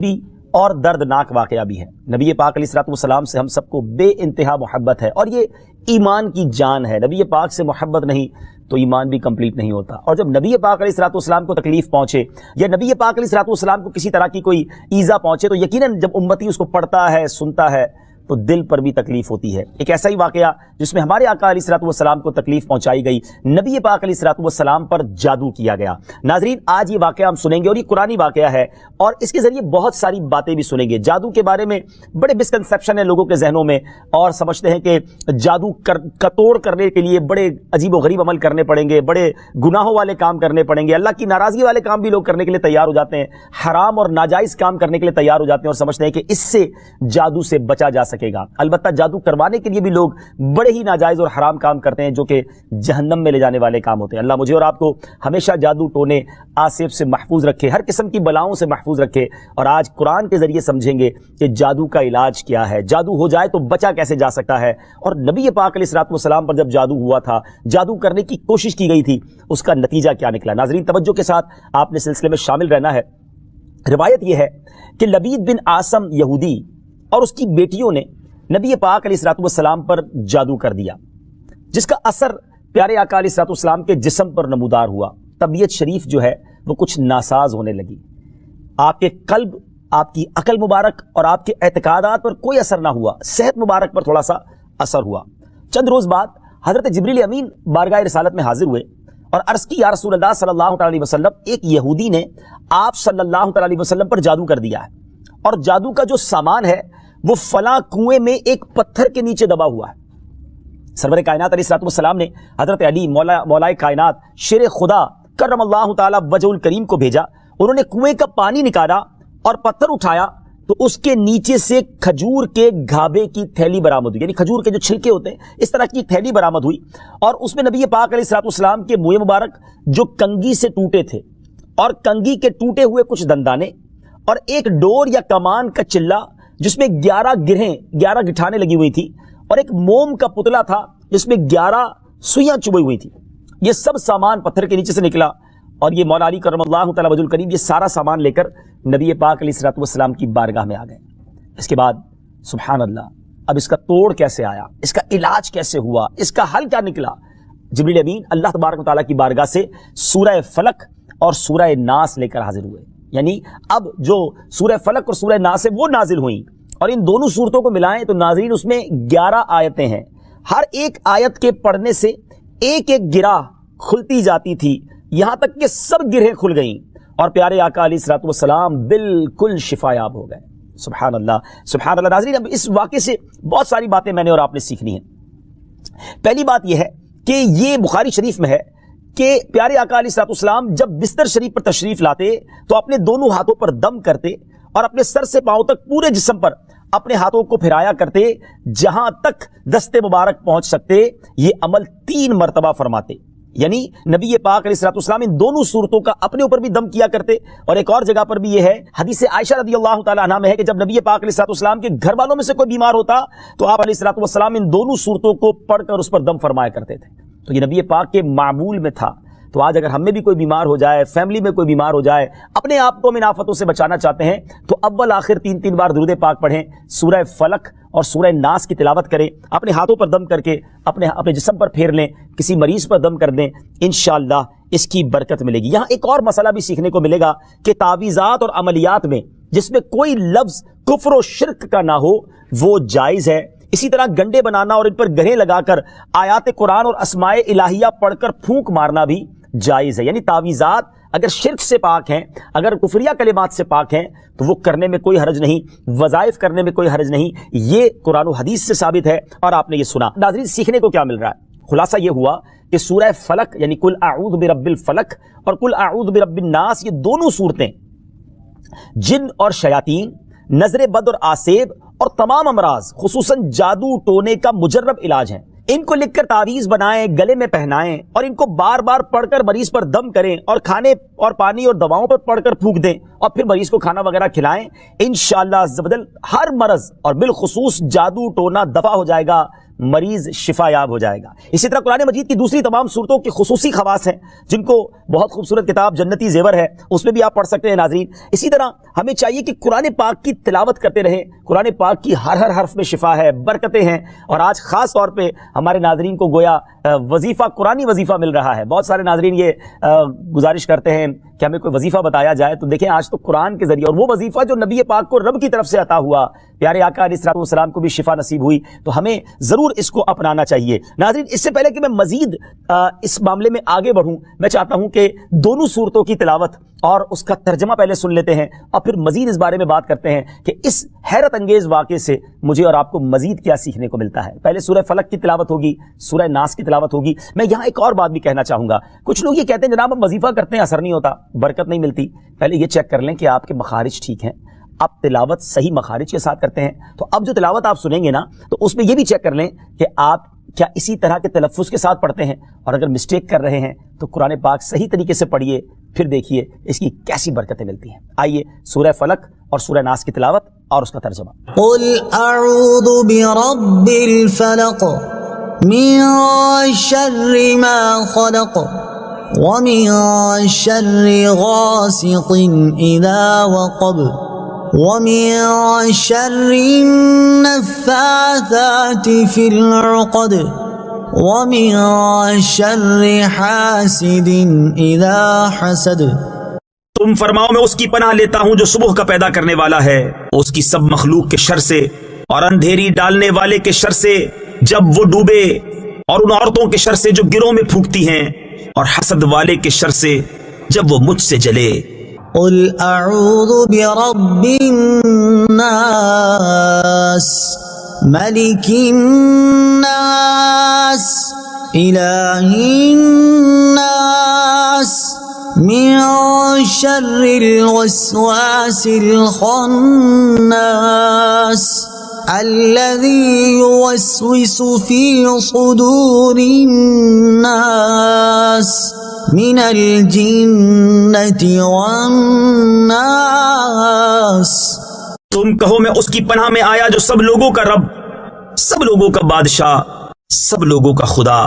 بھی اور دردناک واقعہ بھی ہے۔ نبی پاک علیہ الصلوۃ والسلام سے ہم سب کو بے انتہا محبت ہے اور یہ ایمان کی جان ہے۔ نبی پاک سے محبت نہیں تو ایمان بھی کمپلیٹ نہیں ہوتا۔ اور جب نبی پاک علیہ الصلوۃ والسلام کو تکلیف پہنچے یا نبی پاک علیہ الصلوۃ والسلام کو کسی طرح کی کوئی ایذا پہنچے تو یقیناً جب امتی اس کو پڑھتا ہے، سنتا ہے تو دل پر بھی تکلیف ہوتی ہے۔ ایک ایسا ہی واقعہ جس میں ہمارے آقا علیہ الصلوۃ والسلام کو تکلیف پہنچائی گئی، نبی پاک علیہ الصلوۃ والسلام پر جادو کیا گیا۔ ناظرین، آج یہ واقعہ ہم سنیں گے اور یہ قرآنی واقعہ ہے اور اس کے ذریعے بہت ساری باتیں بھی سنیں گے۔ جادو کے بارے میں بڑے مسکنسیپشن ہیں لوگوں کے ذہنوں میں اور سمجھتے ہیں کہ جادو کا توڑ کرنے کے لیے بڑے عجیب و غریب عمل کرنے پڑیں گے، بڑے گناہوں والے کام کرنے پڑیں گے، اللہ کی ناراضگی والے کام بھی لوگ کرنے کے لیے تیار ہو جاتے ہیں، حرام اور ناجائز کام کرنے کے لیے تیار ہو جاتے ہیں اور سمجھتے ہیں کہ اس سے جادو سے بچا جا سکے گا۔ البتہ جادو کروانے کے لیے بھی لوگ بڑے ہی ناجائز اور حرام کام کرتے ہیں جو کہ جہنم میں لے جانے والے کام ہوتے ہیں۔ اللہ مجھے اور آپ کو ہمیشہ جادو ٹونے آصف سے محفوظ رکھے، ہر قسم کی بلاؤں سے محفوظ رکھے۔ اور آج قرآن کے ذریعے سمجھیں گے کہ جادو کا علاج کیا ہے، جادو ہو جائے تو بچا کیسے جا سکتا ہے، اور نبی پاک علیہ الصلوۃ والسلام پر جب جادو ہوا تھا، جادو کرنے کی کوشش کی گئی تھی، اس کا نتیجہ کیا نکلا۔ ناظرین، توجہ کے ساتھ آپ نے سلسلے میں شامل رہنا ہے۔ روایت یہ ہے کہ لبید بن عاصم یہودی اور اس کی بیٹیوں نے نبی پاک علیہ الصلوۃ والسلام پر جادو کر دیا، جس کا اثر پیارے آقا علیہ الصلوۃ والسلام کے جسم پر نمودار ہوا۔ طبیعت شریف جو ہے وہ کچھ ناساز ہونے لگی، آپ کے قلب، آپ کی عقل مبارک اور آپ کے اعتقادات پر کوئی اثر نہ ہوا، صحت مبارک پر تھوڑا سا اثر ہوا۔ چند روز بعد حضرت جبریل امین بارگاہ رسالت میں حاضر ہوئے اور عرض کی، یا رسول اللہ صلی اللہ علیہ وسلم، ایک یہودی نے آپ صلی اللہ علیہ وسلم پر جادو کر دیا ہے اور جادو کا جو سامان ہے وہ فلاں کنویں میں ایک پتھر کے نیچے دبا ہوا ہے۔ سرور کائنات علیہ الصلوۃ والسلام نے حضرت علی مولائے کائنات شیر خدا کرم اللہ تعالی وجہ الکریم کو بھیجا۔ انہوں نے کنویں کا پانی نکالا اور پتھر اٹھایا تو اس کے نیچے سے کھجور کے گھابے کی تھیلی برآمد ہوئی، یعنی کھجور کے جو چھلکے ہوتے ہیں اس طرح کی تھیلی برآمد ہوئی، اور اس میں نبی پاک علیہ الصلوۃ والسلام کے منہ مبارک جو کنگھی سے ٹوٹے تھے اور کنگھی کے ٹوٹے ہوئے کچھ دندانے اور ایک ڈور یا کمان کا چلہ جس میں 11 گٹھانے لگی ہوئی تھی، اور ایک موم کا پتلا تھا جس میں 11 سوئیاں چبھی ہوئی تھی، یہ سب سامان پتھر کے نیچے سے نکلا۔ اور یہ مولا علی کرم اللہ تعالی وجہ الکریم یہ سارا سامان لے کر نبی پاک علیہ الصلوۃ والسلام کی بارگاہ میں آ گئے۔ اس کے بعد سبحان اللہ، اب اس کا توڑ کیسے آیا، اس کا علاج کیسے ہوا، اس کا حل کیا نکلا؟ جبریل امین اللہ تبارک و تعالیٰ کی بارگاہ سے سورہ فلق اور سورہ ناس لے کر حاضر ہوئے، یعنی اب جو سورہ فلق اور سورہ ناس ہے وہ نازل ہوئیں، اور ان دونوں صورتوں کو ملائیں تو ناظرین اس میں 11 آیتیں ہیں۔ ہر ایک آیت کے پڑھنے سے ایک ایک گرہ کھلتی جاتی تھی، یہاں تک کہ سب گرہیں کھل گئیں اور پیارے آقا علیہ الصلوۃ والسلام بالکل شفایاب ہو گئے۔ سبحان اللہ، سبحان اللہ۔ ناظرین، اب اس واقعے سے بہت ساری باتیں میں نے اور آپ نے سیکھنی ہیں۔ پہلی بات یہ ہے کہ یہ بخاری شریف میں ہے کہ پیارے آقا علیہ الصلوۃ والسلام جب بستر شریف پر تشریف لاتے تو اپنے دونوں ہاتھوں پر دم کرتے اور اپنے سر سے پاؤں تک پورے جسم پر اپنے ہاتھوں کو پھرایا کرتے، جہاں تک دست مبارک پہنچ سکتے یہ عمل 3 مرتبہ فرماتے، یعنی نبی پاک علیہ الصلوۃ والسلام ان دونوں صورتوں کا اپنے اوپر بھی دم کیا کرتے۔ اور ایک اور جگہ پر بھی یہ ہے، حدیث عائشہ رضی اللہ تعالی عنہا میں ہے کہ جب نبی پاک علیہ الصلوۃ والسلام کے گھر والوں میں سے کوئی بیمار ہوتا تو آپ علیہ الصلوۃ والسلام ان دونوں صورتوں کو پڑھ کر اس پر دم فرمایا کرتے تھے۔ تو یہ نبی پاک کے معمول میں تھا۔ تو آج اگر ہم میں بھی کوئی بیمار ہو جائے، فیملی میں کوئی بیمار ہو جائے، اپنے آپ کو ان آفتوں سے بچانا چاہتے ہیں تو اول آخر 3 بار درود پاک پڑھیں، سورہ فلق اور سورہ ناس کی تلاوت کریں، اپنے ہاتھوں پر دم کر کے اپنے جسم پر پھیر لیں، کسی مریض پر دم کر دیں، انشاءاللہ اس کی برکت ملے گی۔ یہاں ایک اور مسئلہ بھی سیکھنے کو ملے گا کہ تعویذات اور عملیات میں جس میں کوئی لفظ کفر و شرک کا نہ ہو وہ جائز ہے۔ اسی طرح گنڈے بنانا اور ان پر گرہیں لگا کر آیات قرآن اور اسماء الہیہ پڑھ کر پھونک مارنا بھی جائز ہے، یعنی تعویذات اگر شرک سے پاک ہیں، اگر کفریہ کلمات سے پاک ہیں تو وہ کرنے میں کوئی حرج نہیں، وظائف کرنے میں کوئی حرج نہیں، یہ قرآن و حدیث سے ثابت ہے اور آپ نے یہ سنا۔ ناظرین، سیکھنے کو کیا مل رہا ہے؟ خلاصہ یہ ہوا کہ سورہ فلق یعنی قل اعوذ برب الفلق اور قل اعوذ برب الناس، یہ دونوں صورتیں جن اور شیاطین، نظر بد اور آسیب اور تمام امراض خصوصاً جادو ٹونے کا مجرب علاج ہیں۔ ان کو لکھ کر تعویذ بنائیں، گلے میں پہنائیں اور ان کو بار بار پڑھ کر مریض پر دم کریں اور کھانے اور پانی اور دواؤں پر پڑھ کر پھونک دیں اور پھر مریض کو کھانا وغیرہ کھلائیں، انشاءاللہ عز و جل ہر مرض اور بالخصوص جادو ٹونا دفع ہو جائے گا مریض شفا یاب ہو جائے گا۔ اسی طرح قرآن مجید کی دوسری تمام صورتوں کی خصوصی خواص ہیں جن کو بہت خوبصورت کتاب جنتی زیور ہے اس میں بھی آپ پڑھ سکتے ہیں ناظرین۔ اسی طرح ہمیں چاہیے کہ قرآن پاک کی تلاوت کرتے رہیں، قرآن پاک کی ہر حرف میں شفا ہے، برکتیں ہیں، اور آج خاص طور پہ ہمارے ناظرین کو گویا وظیفہ، قرآنی وظیفہ مل رہا ہے۔ بہت سارے ناظرین یہ گزارش کرتے ہیں کہ ہمیں کوئی وظیفہ بتایا جائے، تو دیکھیں آج تو قرآن کے ذریعے، اور وہ وظیفہ جو نبی پاک کو رب کی طرف سے عطا ہوا، پیارے آقا علیہ الصلوۃ والسلام کو بھی شفا نصیب ہوئی، تو ہمیں ضرور اس کو اپنانا چاہیے۔ ناظرین، اس سے پہلے کہ میں مزید اس معاملے میں آگے بڑھوں، میں چاہتا ہوں کہ دونوں صورتوں کی تلاوت اور اس کا ترجمہ پہلے سن لیتے ہیں، اور پھر مزید اس بارے میں بات کرتے ہیں کہ اس حیرت انگیز واقعے سے مجھے اور آپ کو مزید کیا سیکھنے کو ملتا ہے۔ پہلے سورہ فلق کی تلاوت ہوگی، سورہ ناس کی تلاوت ہوگی۔ میں یہاں ایک اور بات بھی کہنا چاہوں گا، کچھ لوگ یہ کہتے ہیں جناب ہم وظیفہ کرتے ہیں اثر نہیں ہوتا، برکت نہیں ملتی۔ پہلے یہ چیک کر لیں کہ آپ کے مخارج ٹھیک ہیں، آپ تلاوت صحیح مخارج کے ساتھ کرتے ہیں۔ تو اب جو تلاوت آپ سنیں گے نا، تو اس میں یہ بھی چیک کر لیں کہ آپ کیا اسی طرح کے تلفظ کے ساتھ پڑھتے ہیں، اور اگر مسٹیک کر رہے ہیں تو قرآن پاک صحیح طریقے سے پڑھیے، پھر دیکھیے اس کی کیسی برکتیں ملتی ہیں۔ آئیے سورہ فلق اور سورہ ناس کی تلاوت اور اس کا ترجمہ۔ قل اعوذ برب الفلق من شر ما خلق ومن شر غاسق اذا وقب ومن شر النفاثات في العقد ومن شر حاسد اذا حسد۔ تم فرماؤ میں اس کی پناہ لیتا ہوں جو صبح کا پیدا کرنے والا ہے، اس کی سب مخلوق کے شر سے، اور اندھیری ڈالنے والے کے شر سے جب وہ ڈوبے، اور ان عورتوں کے شر سے جو گروں میں پھونکتی ہیں، اور حسد والے کے شر سے جب وہ مجھ سے جلے۔ قل اعوذ برب الناس ملک الناس الہ الناس من شر الوسواس الخناس الذي يوسوس في صدور الناس من الجنة والناس۔ تم کہو میں اس کی پناہ میں آیا جو سب لوگوں کا رب، سب لوگوں کا بادشاہ، سب لوگوں کا خدا،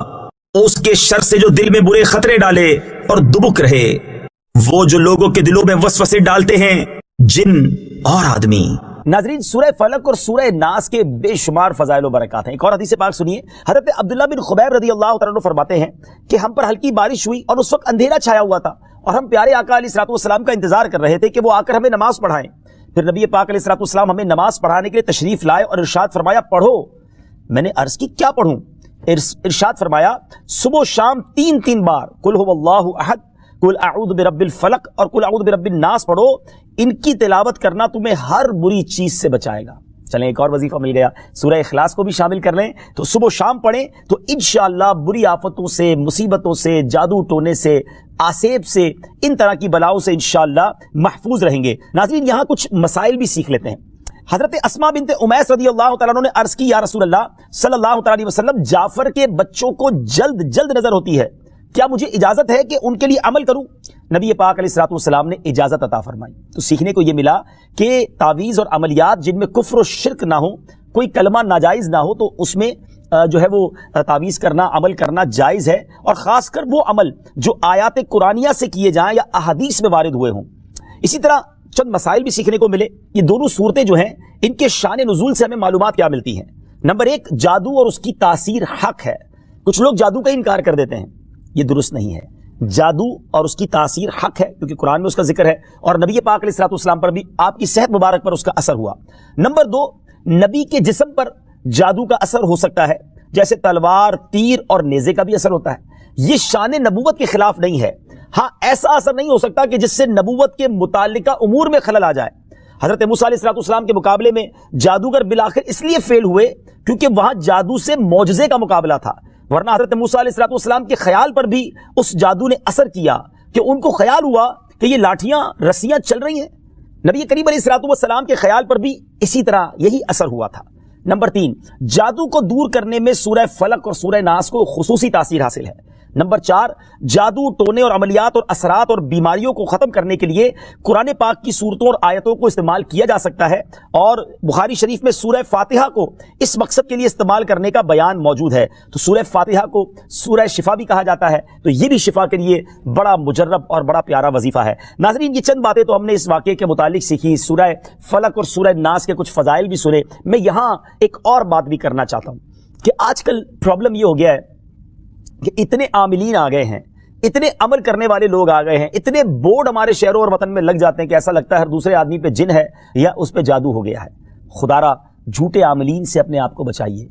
اس کے شر سے جو دل میں برے خطرے ڈالے اور دبک رہے، وہ جو لوگوں کے دلوں میں وسوسے ڈالتے ہیں، جن اور آدمی۔ ناظرین، سورہ فلق اور سورہ ناس کے بے شمار فضائل و برکات ہیں۔ ایک اور حدیث پاک سنیے، حضرت عبداللہ بن خبیب رضی اللہ تعالیٰ عنہ فرماتے ہیں کہ ہم پر ہلکی بارش ہوئی اور اس وقت اندھیرا چھایا ہوا تھا، اور ہم پیارے آقا علیہ الصلوۃ والسلام کا انتظار کر رہے تھے کہ وہ آ کر ہمیں نماز پڑھائیں۔ پھر نبی پاک علیہ الصلوۃ والسلام ہمیں نماز پڑھانے کے لیے تشریف لائے اور ارشاد فرمایا پڑھو۔ میں نے عرض کی کیا پڑھوں؟ ارشاد فرمایا صبح و شام 3 بار قل هو اللہ احد، قل اعوذ برب الفلق اور قل اعوذ برب الناس پڑھو، ان کی تلاوت کرنا تمہیں ہر بری چیز سے بچائے گا۔ چلیں ایک اور وظیفہ مل گیا، سورہ اخلاص کو بھی شامل کر لیں، تو صبح و شام پڑھیں تو انشاءاللہ بری آفتوں سے، مصیبتوں سے، جادو ٹونے سے، آسیب سے، ان طرح کی بلاؤں سے انشاءاللہ محفوظ رہیں گے۔ ناظرین، یہاں کچھ مسائل بھی سیکھ لیتے ہیں۔ حضرت اسماء بنت امیس رضی اللہ تعالیٰ عنہ نے عرض کی یا رسول اللہ صلی اللہ تعالیٰ علیہ وسلم، جعفر کے بچوں کو جلد نظر ہوتی ہے، کیا مجھے اجازت ہے کہ ان کے لیے عمل کروں؟ نبی پاک علیہ الصلوۃ والسلام نے اجازت عطا فرمائی۔ تو سیکھنے کو یہ ملا کہ تعویذ اور عملیات جن میں کفر و شرک نہ ہو، کوئی کلمہ ناجائز نہ ہو، تو اس میں جو ہے وہ تعویذ کرنا، عمل کرنا جائز ہے، اور خاص کر وہ عمل جو آیات قرآنیہ سے کیے جائیں یا احادیث میں وارد ہوئے ہوں۔ اسی طرح چند مسائل بھی سیکھنے کو ملے۔ یہ دونوں صورتیں جو ہیں ان کے شان نزول سے ہمیں معلومات کیا ملتی ہیں؟ نمبر 1، جادو اور اس کی تاثیر حق ہے۔ کچھ لوگ جادو کا انکار کر دیتے ہیں، یہ درست نہیں ہے۔ جادو اور اس کی تاثیر حق ہے، کیونکہ قرآن میں اس کا ذکر ہے، اور نبی پاک علیہ الصلوۃ والسلام پر بھی آپ کی صحت مبارک پر اس کا اثر ہوا۔ نمبر 2، نبی کے جسم پر جادو کا اثر ہو سکتا ہے، جیسے تلوار، تیر اور نیزے کا بھی اثر ہوتا ہے۔ یہ شان نبوت کے خلاف نہیں ہے۔ ہاں، ایسا اثر نہیں ہو سکتا کہ جس سے نبوت کے متعلقہ امور میں خلل آ جائے۔ حضرت موسیٰ علیہ السلام کے مقابلے میں جادوگر بالآخر اس لیے فیل ہوئے کیونکہ وہاں جادو سے معجزے کا مقابلہ تھا، ورنہ حضرت موسیٰ علیہ السلام کے خیال پر بھی اس جادو نے اثر کیا کہ ان کو خیال ہوا کہ یہ لاٹھیاں، رسیاں چل رہی ہیں۔ نبی کریم علیہ السلام کے خیال پر بھی اسی طرح یہی اثر ہوا تھا۔ نمبر 3، جادو کو دور کرنے میں سورہ فلق اور سورہ ناس کو خصوصی تاثیر حاصل ہے۔ نمبر 4، جادو ٹونے اور عملیات اور اثرات اور بیماریوں کو ختم کرنے کے لیے قرآن پاک کی صورتوں اور آیتوں کو استعمال کیا جا سکتا ہے، اور بخاری شریف میں سورہ فاتحہ کو اس مقصد کے لیے استعمال کرنے کا بیان موجود ہے۔ تو سورہ فاتحہ کو سورہ شفا بھی کہا جاتا ہے، تو یہ بھی شفا کے لیے بڑا مجرب اور بڑا پیارا وظیفہ ہے۔ ناظرین، یہ چند باتیں تو ہم نے اس واقعے کے متعلق سیکھی، سورہ فلق اور سورہ ناس کے کچھ فضائل بھی سنے۔ میں یہاں ایک اور بات بھی کرنا چاہتا ہوں کہ آج کل پرابلم یہ ہو گیا ہے کہ اتنے عاملین آ گئے ہیں، اتنے عمل کرنے والے لوگ آ گئے ہیں، اتنے بورڈ ہمارے شہروں اور وطن میں لگ جاتے ہیں کہ ایسا لگتا ہے ہر دوسرے آدمی پہ جن ہے یا اس پہ جادو ہو گیا ہے۔ خدارا جھوٹے عاملین سے اپنے آپ کو بچائیے۔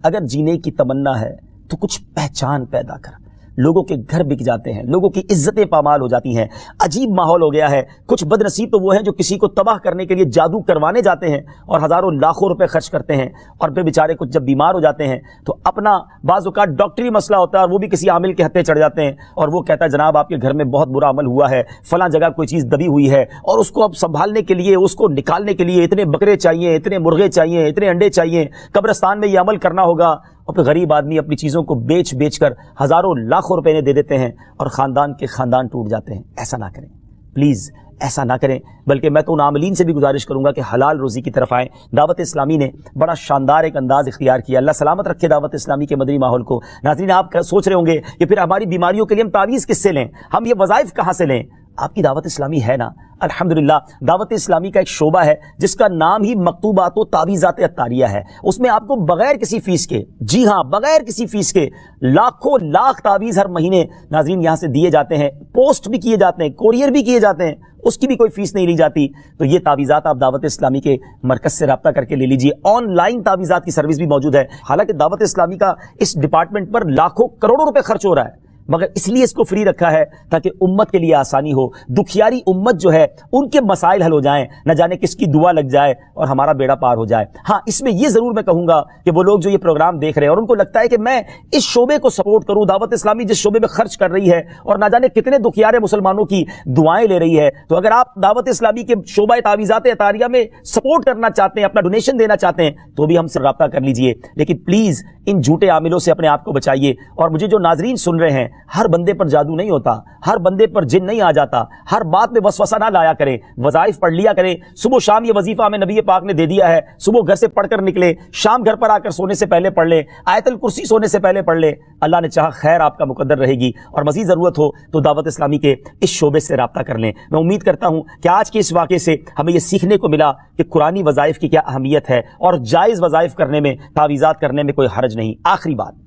اگر جینے کی تمنا ہے تو کچھ پہچان پیدا کر۔ لوگوں کے گھر بک جاتے ہیں، لوگوں کی عزتیں پامال ہو جاتی ہیں، عجیب ماحول ہو گیا ہے۔ کچھ بد نصیب تو وہ ہیں جو کسی کو تباہ کرنے کے لیے جادو کروانے جاتے ہیں اور ہزاروں لاکھوں روپے خرچ کرتے ہیں، اور پھر بیچارے کچھ جب بیمار ہو جاتے ہیں تو اپنا بعض اوقات ڈاکٹری مسئلہ ہوتا ہے اور وہ بھی کسی عامل کے ہتھے چڑھ جاتے ہیں، اور وہ کہتا ہے جناب آپ کے گھر میں بہت برا عمل ہوا ہے، فلاں جگہ کوئی چیز دبی ہوئی ہے، اور اس کو اب سنبھالنے کے لیے، اس کو نکالنے کے لیے اتنے بکرے چاہیے، اتنے مرغے چاہیے، اتنے انڈے چاہیے، قبرستان میں یہ عمل کرنا ہوگا، اور پھر غریب آدمی اپنی چیزوں کو بیچ کر ہزاروں لاکھوں روپے دے دیتے ہیں اور خاندان کے خاندان ٹوٹ جاتے ہیں۔ ایسا نہ کریں پلیز، ایسا نہ کریں، بلکہ میں تو ان عاملین سے بھی گزارش کروں گا کہ حلال روزی کی طرف آئیں۔ دعوت اسلامی نے بڑا شاندار ایک انداز اختیار کیا، اللہ سلامت رکھے دعوت اسلامی کے مدنی ماحول کو۔ ناظرین، آپ سوچ رہے ہوں گے کہ پھر ہماری بیماریوں کے لیے ہم تعویذ کس سے لیں، ہم یہ وظائف کہاں سے لیں؟ آپ کی دعوت اسلامی ہے نا، الحمدللہ دعوت اسلامی کا ایک شعبہ ہے جس کا نام ہی مکتوبات و تعویذات عطاریہ ہے۔ اس میں آپ کو بغیر کسی فیس کے، جی ہاں بغیر کسی فیس کے، لاکھوں لاکھ تعویذ ہر مہینے ناظرین یہاں سے دیے جاتے ہیں، پوسٹ بھی کیے جاتے ہیں، کوریئر بھی کیے جاتے ہیں، اس کی بھی کوئی فیس نہیں لی جاتی۔ تو یہ تعویذات آپ دعوت اسلامی کے مرکز سے رابطہ کر کے لے لیجیے۔ آن لائن تعویذات کی سروس بھی موجود ہے، حالانکہ دعوت اسلامی کا اس ڈپارٹمنٹ پر لاکھوں کروڑوں روپے خرچ ہو رہا ہے، مگر اس لیے اس کو فری رکھا ہے تاکہ امت کے لیے آسانی ہو، دکھیاری امت جو ہے ان کے مسائل حل ہو جائیں، نہ جانے کس کی دعا لگ جائے اور ہمارا بیڑا پار ہو جائے۔ ہاں، اس میں یہ ضرور میں کہوں گا کہ وہ لوگ جو یہ پروگرام دیکھ رہے ہیں اور ان کو لگتا ہے کہ میں اس شعبے کو سپورٹ کروں، دعوت اسلامی جس شعبے میں خرچ کر رہی ہے اور نہ جانے کتنے دکھیارے مسلمانوں کی دعائیں لے رہی ہے، تو اگر آپ دعوت اسلامی کے شعبہ تعویذات عطاریہ میں سپورٹ کرنا چاہتے ہیں، اپنا ڈونیشن دینا چاہتے ہیں، تو بھی ہم سے رابطہ کر لیجئے۔ لیکن پلیز ان جھوٹے عاملوں سے اپنے آپ کو بچائیے۔ اور مجھے جو ناظرین سن رہے ہیں، ہر بندے پر جادو نہیں ہوتا، ہر بندے پر جن نہیں آ جاتا، ہر بات میں وسوسہ نہ لایا کریں، وظائف پڑھ لیا کریں۔ صبح شام یہ وظیفہ ہمیں نبی پاک نے دے دیا ہے، صبح گھر سے پڑھ کر نکلے، شام گھر پر آ کر سونے سے پہلے پڑھ لیں، آیت الکرسی سونے سے پہلے پڑھ لیں، اللہ نے چاہا خیر آپ کا مقدر رہے گی۔ اور مزید ضرورت ہو تو دعوت اسلامی کے اس شعبے سے رابطہ کر لیں۔ میں امید کرتا ہوں کہ آج کے اس واقعے سے ہمیں یہ سیکھنے کو ملا کہ قرآنی وظائف کی کیا اہمیت ہے، اور جائز وظائف کرنے میں، تعویذات کرنے میں کوئی حرج نہیں۔ آخری بات،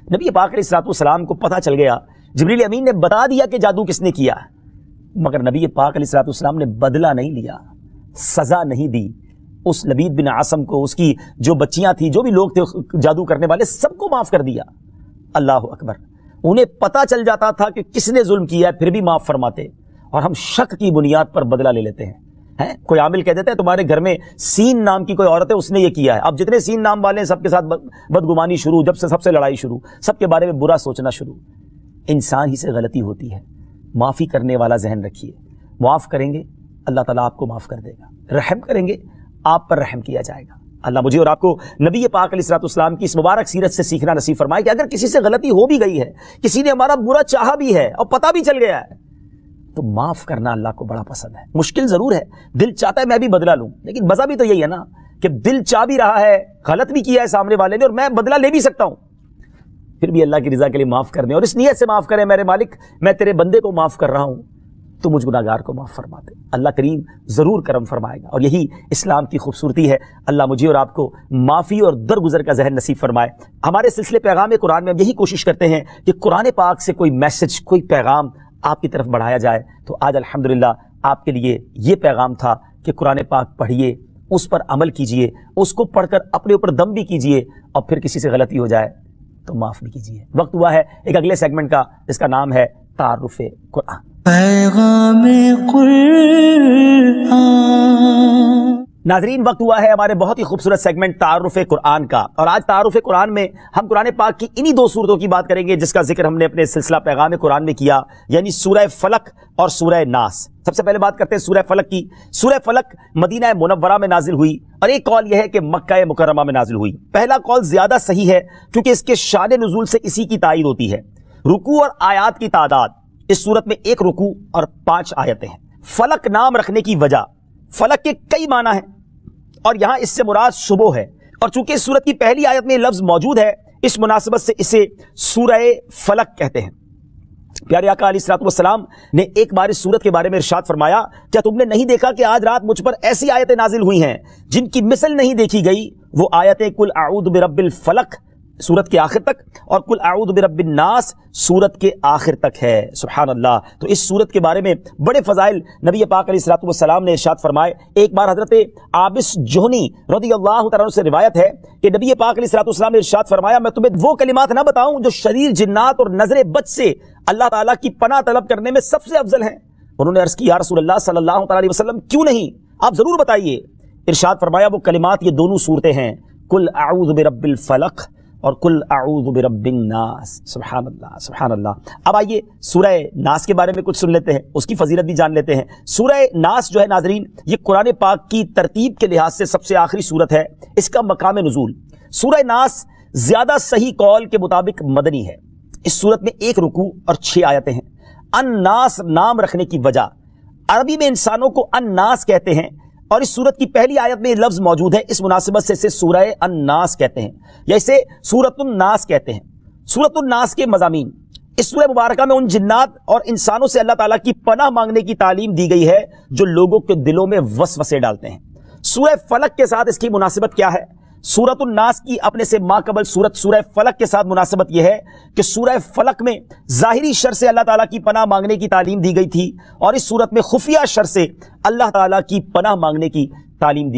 نبی پاک علیہ الصلوۃ والسلام کو پتہ چل گیا، جبریل امین نے بتا دیا کہ جادو کس نے کیا، مگر نبی پاک علیہ الصلوۃ والسلام نے بدلہ نہیں لیا، سزا نہیں دی۔ اس لبید بن عاصم کو، اس کی جو بچیاں تھیں، جو بھی لوگ تھے جادو کرنے والے، سب کو معاف کر دیا۔ اللہ اکبر! انہیں پتہ چل جاتا تھا کہ کس نے ظلم کیا ہے، پھر بھی معاف فرماتے، اور ہم شک کی بنیاد پر بدلہ لے لیتے ہیں۔ کوئی عامل کہہ دیتا ہے تمہارے گھر میں سین نام کی کوئی عورت ہے، اس نے یہ کیا ہے، اب جتنے سین نام والے ہیں سب کے ساتھ بدگمانی شروع، جب سے سب سے لڑائی شروع، سب کے بارے میں برا سوچنا شروع۔ انسان ہی سے غلطی ہوتی ہے، معافی کرنے والا ذہن رکھیے، معاف کریں گے اللہ تعالیٰ آپ کو معاف کر دے گا، رحم کریں گے آپ پر رحم کیا جائے گا۔ اللہ مجھے اور آپ کو نبی پاک علیہ الصلوۃ والسلام کی اس مبارک سیرت سے سیکھنا نصیب فرمائے کہ اگر کسی سے غلطی ہو بھی گئی ہے، کسی نے ہمارا برا چاہا بھی ہے اور پتہ بھی چل گیا ہے، تو معاف کرنا اللہ کو بڑا پسند ہے۔ مشکل ضرور ہے، دل چاہتا ہے میں بھی بدلہ لوں، لیکن مزہ بھی تو یہی ہے نا کہ دل چاہ بھی رہا ہے، غلط بھی کیا ہے سامنے والے نے، اور میں بدلہ لے بھی سکتا ہوں، پھر بھی اللہ کی رضا کے لیے معاف کر دیں، اور اس نیت سے معاف کریں، میرے مالک میں تیرے بندے کو معاف کر رہا ہوں، تو مجھ گناہگار کو معاف فرما دے۔ اللہ کریم ضرور کرم فرمائے گا، اور یہی اسلام کی خوبصورتی ہے۔ اللہ مجھے اور آپ کو معافی اور درگزر کا ذہن نصیب فرمائے۔ ہمارے سلسلے پیغام قرآن میں ہم یہی کوشش کرتے ہیں کہ قرآن پاک سے کوئی میسج، کوئی پیغام آپ کی طرف بڑھایا جائے۔ تو آج الحمدللہ آپ کے لیے یہ پیغام تھا کہ قرآن پاک پڑھیے، اس پر عمل کیجئے، اس کو پڑھ کر اپنے اوپر دم بھی کیجئے، اور پھر کسی سے غلطی ہو جائے تو معاف بھی کیجئے۔ وقت ہوا ہے ایک اگلے سیگمنٹ کا، جس کا نام ہے تعارف قرآن۔ پیغام قرآن۔ ناظرین، وقت ہوا ہے ہمارے بہت ہی خوبصورت سیگمنٹ تعارف قرآن کا، اور آج تعارف قرآن میں ہم قرآن پاک کی انہی دو سورتوں کی بات کریں گے جس کا ذکر ہم نے اپنے سلسلہ پیغام قرآن میں کیا، یعنی سورہ فلق اور سورہ ناس۔ سب سے پہلے بات کرتے ہیں سورہ فلق کی۔ سورہ فلق مدینہ منورہ میں نازل ہوئی، اور ایک قول یہ ہے کہ مکہ مکرمہ میں نازل ہوئی۔ پہلا قول زیادہ صحیح ہے کیونکہ اس کے شان نزول سے اسی کی تائید ہوتی ہے۔ رکوع اور آیات کی تعداد اس صورت میں 1 رکوع اور 5 آیتیں ہیں۔ فلک نام رکھنے کی وجہ، فلک کے کئی معنی ہیں اور یہاں اس سے مراد صبح ہے، اور چونکہ اس صورت کی پہلی آیت میں لفظ موجود ہے اس مناسبت سے اسے سورہ فلک کہتے ہیں۔ پیارے آقا علیہ الصلوۃ والسلام نے ایک بار اس سورت کے بارے میں ارشاد فرمایا، کیا تم نے نہیں دیکھا کہ آج رات مجھ پر ایسی آیتیں نازل ہوئی ہیں جن کی مثل نہیں دیکھی گئی؟ وہ آیتیں کل اعوذ برب الفلق سورت کے آخر تک اور کل اعوذ برب الناس سورت کے آخر تک ہے۔ سبحان اللہ۔ تو اس سورت کے بارے میں بڑے فضائل نبی پاک علیہ الصلوۃ والسلام نے ارشاد فرمائے۔ ایک بار حضرت عابس جوہنی رضی اللہ تعالیٰ عنہ سے روایت ہے کہ نبی پاک علیہ الصلوۃ والسلام نے ارشاد فرمایا، میں تمہیں وہ کلمات نہ بتاؤں جو شریر جنات اور نظر بد سے اللہ تعالیٰ کی پناہ طلب کرنے میں سب سے افضل ہیں؟ انہوں نے عرض کی، یا رسول اللہ صلی اللہ تعالیٰ علیہ وسلم کیوں نہیں، آپ ضرور بتائیے۔ ارشاد فرمایا وہ کلمات یہ دونوں صورتیں ہیں، کل اعوذ برب الفلق اور کل اعوذ برب الناس۔ سبحان اللہ سبحان اللہ۔ اب آئیے سورہ ناس کے بارے میں کچھ سن لیتے ہیں، اس کی فضیلت بھی جان لیتے ہیں۔ سورہ ناس جو ہے ناظرین، یہ قرآن پاک کی ترتیب کے لحاظ سے سب سے آخری سورت ہے۔ اس کا مقام نزول، سورہ ناس زیادہ صحیح قول کے مطابق مدنی ہے۔ اس سورت میں 1 رکوع اور 6 آیتیں ہیں۔ الناس نام رکھنے کی وجہ، عربی میں انسانوں کو الناس کہتے ہیں اور اس سورت کی پہلی آیت میں یہ لفظ موجود ہے، اس مناسبت سے اسے سورہ الناس کہتے ہیں یا اسے سورۃ الناس کہتے ہیں۔ سورۃ الناس کے مضامین، اس سورہ مبارکہ میں ان جنات اور انسانوں سے اللہ تعالیٰ کی پناہ مانگنے کی تعلیم دی گئی ہے جو لوگوں کے دلوں میں وسوسے ڈالتے ہیں۔ سورہ فلق کے ساتھ اس کی مناسبت کیا ہے؟ سورۃ الناس کی اپنے سے ماقبل سورت سورہ فلق کے ساتھ مناسبت یہ ہے کہ سورہ فلق میں ظاہری شر سے اللہ تعالیٰ کی پناہ مانگنے کی تعلیم دی گئی تھی اور اس سورت میں خفیہ شر سے اللہ تعالیٰ کی پناہ مانگنے کی تعلیم دی